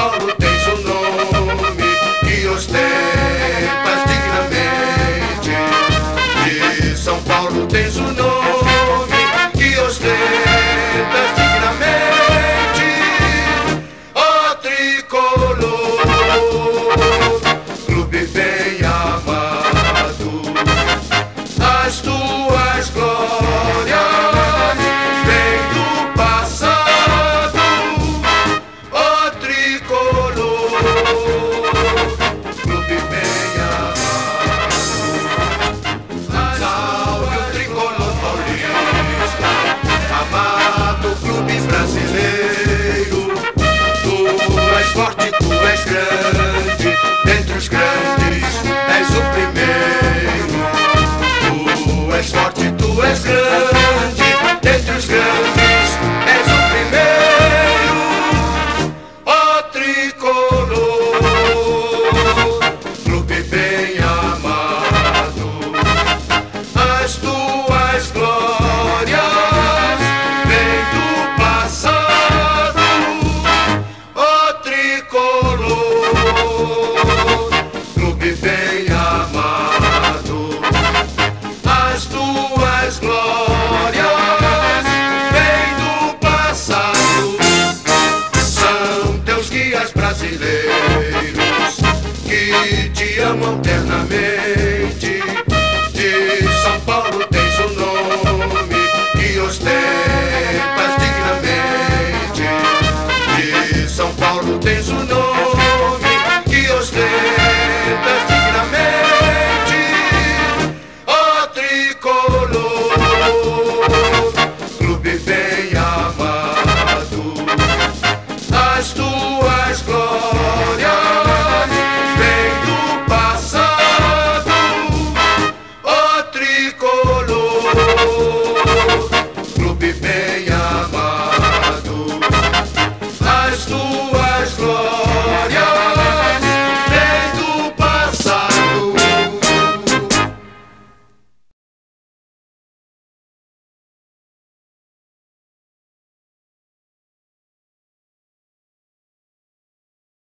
Paulo tens um nome que ostentas dignamente. De São Paulo tens um nome que ostentas dignamente. Ó tricolor, clube bem amado, as tuas glórias vêm do passado. Ó tricolor, clube bem amado, salve o tricolor paulista, amado clube brasileiro. Tu és forte, tu és grande, dentre os grandes és o primeiro. Tu és forte, tu és grande, dentre os grandes és o primeiro. Ó tricolor, clube bem amado, as tuas glórias vêm do passado. Ó tricolor, clube bem amado, as tuas glórias vêm do passado. São teus guias brasileiros que te amam eternamente.